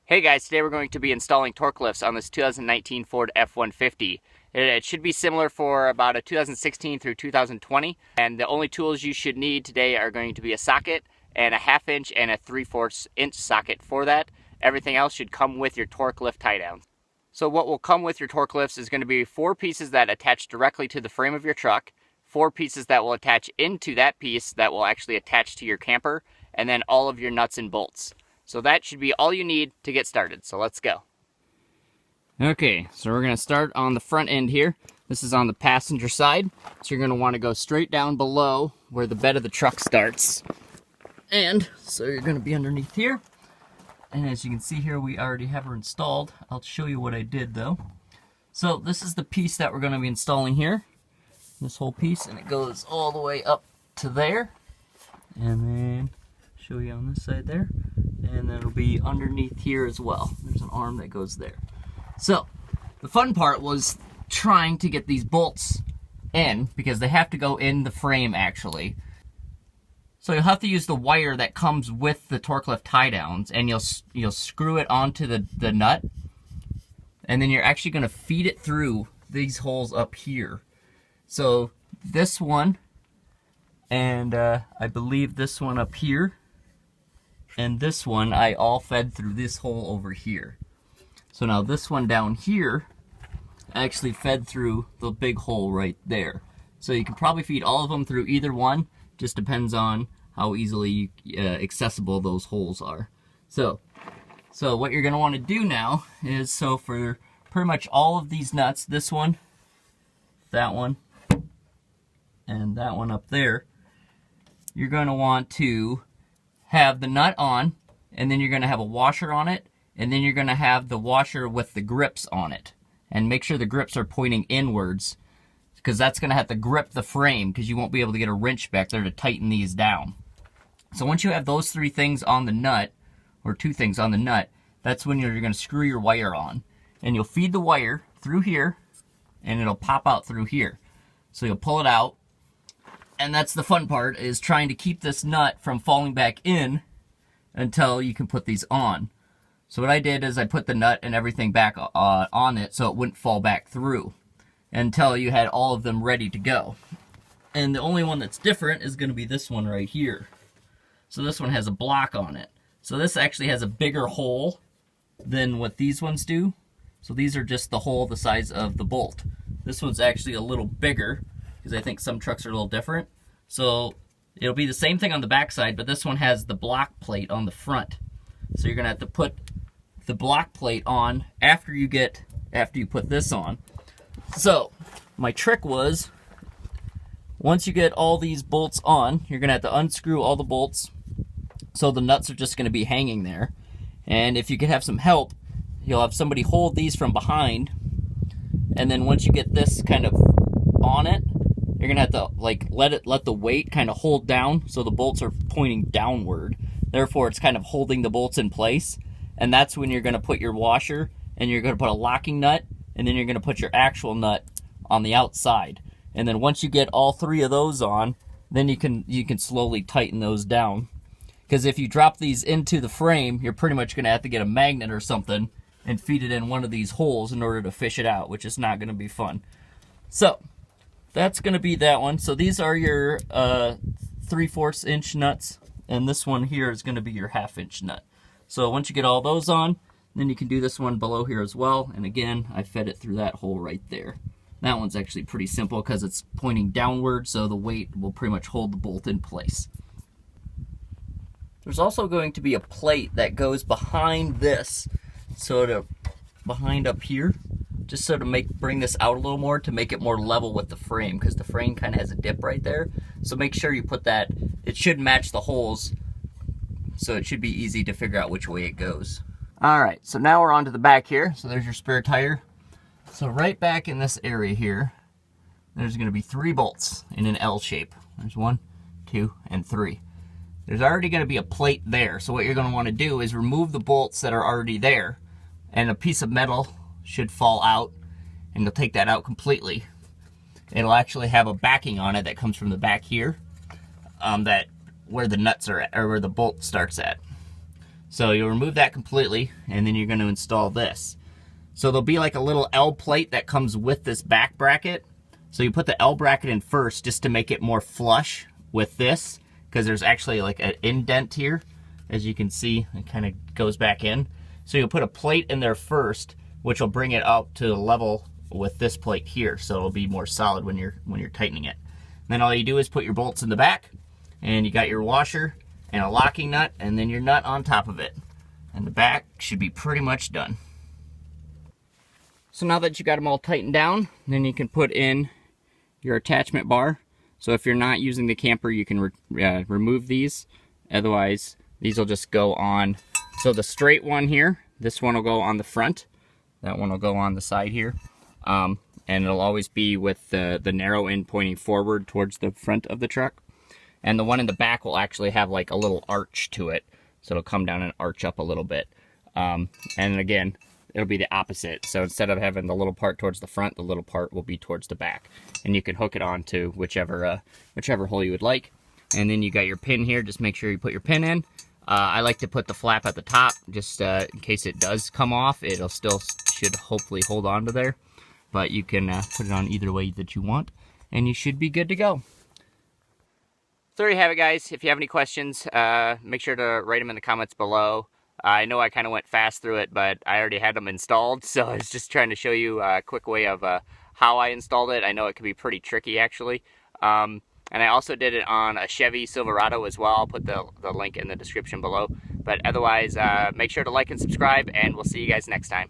Hey guys, today we're going to be installing Torklifts on this 2019 Ford F-150. It should be similar for about a 2016 through 2020, and the only tools you should need today are going to be a socket and a 1/2 inch and a 3/4 inch socket for that. Everything else should come with your Torklift tie downs. So what will come with your Torklifts is going to be 4 pieces that attach directly to the frame of your truck, 4 pieces that will attach into that piece that will actually attach to your camper, and then all of your nuts and bolts. So that should be all you need to get started. So let's go. Okay, so we're going to start on the front end here. This is on the passenger side. So you're going to want to go straight down below where the bed of the truck starts. And so you're going to be underneath here. And as you can see here, we already have her installed. I'll show you what I did though. So this is the piece that we're going to be installing here. This whole piece, and it goes all the way up to there. And then show you on this side there. And then it'll be underneath here as well. There's an arm that goes there. So the fun part was trying to get these bolts in, because they have to go in the frame actually. So you'll have to use the wire that comes with the Torklift tie downs, and you'll screw it onto the nut, and then you're actually going to feed it through these holes up here. So this one, and I believe this one up here, and this one I all fed through this hole over here. So now this one down here actually fed through the big hole right there. So you can probably feed all of them through either one, just depends on how easily accessible those holes are. So what you're going to want to do now is, so for pretty much all of these nuts, this one, that one, and that one up there, you're going to want to have the nut on, and then you're going to have a washer on it, and then you're going to have the washer with the grips on it. And make sure the grips are pointing inwards, because that's going to have to grip the frame, because you won't be able to get a wrench back there to tighten these down. So once you have those 3 things on the nut, or 2 things on the nut, that's when you're going to screw your wire on. And you'll feed the wire through here, and it'll pop out through here. So you'll pull it out, and that's the fun part, is trying to keep this nut from falling back in until you can put these on. So what I did is I put the nut and everything back on it so it wouldn't fall back through until you had all of them ready to go. And the only one that's different is going to be this one right here. So this one has a block on it. So this actually has a bigger hole than what these ones do. So these are just the hole the size of the bolt. This one's actually a little bigger, because I think some trucks are a little different. So it'll be the same thing on the back side, but this one has the block plate on the front. So you're going to have to put the block plate on after you put this on. So my trick was, once you get all these bolts on, you're going to have to unscrew all the bolts, so the nuts are just going to be hanging there. And if you could have some help, you'll have somebody hold these from behind, and then once you get this kind of on it, you're going to have to like let the weight kind of hold down so the bolts are pointing downward. Therefore, it's kind of holding the bolts in place. And that's when you're going to put your washer, and you're going to put a locking nut, and then you're going to put your actual nut on the outside. And then once you get all 3 of those on, then you can slowly tighten those down. Because if you drop these into the frame, you're pretty much going to have to get a magnet or something and feed it in one of these holes in order to fish it out, which is not going to be fun. So that's going to be that one. So these are your 3/4 inch nuts, and this one here is going to be your 1/2 inch nut. So once you get all those on, then you can do this one below here as well. And again, I fed it through that hole right there. That one's actually pretty simple because it's pointing downward, so the weight will pretty much hold the bolt in place. There's also going to be a plate that goes behind this, behind up here, just so to bring this out a little more, to make it more level with the frame, because the frame kind of has a dip right there. So make sure you put that, it should match the holes, so it should be easy to figure out which way it goes. Alright, so now we're on to the back here. So there's your spare tire. So right back in this area here, there's going to be 3 bolts in an L shape. There's 1, 2, and 3. There's already going to be a plate there. So what you're going to want to do is remove the bolts that are already there, and a piece of metal should fall out, and you'll take that out completely. It'll actually have a backing on it that comes from the back here, where the nuts are at, or where the bolt starts at. So you'll remove that completely, and then you're going to install this. So there'll be like a little L plate that comes with this back bracket. So you put the L bracket in first just to make it more flush with this, because there's actually like an indent here. As you can see, it kind of goes back in. So you'll put a plate in there first, which will bring it up to the level with this plate here, so it'll be more solid when you're tightening it. Then all you do is put your bolts in the back, and you got your washer and a locking nut, and then your nut on top of it. And the back should be pretty much done. So now that you got them all tightened down, then you can put in your attachment bar. So if you're not using the camper, you can remove these. Otherwise, these will just go on. So the straight one here, this one will go on the front. That one will go on the side here. And it'll always be with the narrow end pointing forward towards the front of the truck. And the one in the back will actually have like a little arch to it. So it'll come down and arch up a little bit. And again, it'll be the opposite. So instead of having the little part towards the front, the little part will be towards the back. And you can hook it on to whichever hole you would like. And then you got your pin here. Just make sure you put your pin in. I like to put the flap at the top, just in case it does come off. It'll still should hopefully hold on to there. But you can put it on either way that you want, and you should be good to go. So there you have it, guys. If you have any questions, make sure to write them in the comments below. I know I kind of went fast through it, but I already had them installed, so I was just trying to show you a quick way of how I installed it. I know it can be pretty tricky, actually. And I also did it on a Chevy Silverado as well. I'll put the link in the description below. But otherwise, make sure to like and subscribe, and we'll see you guys next time.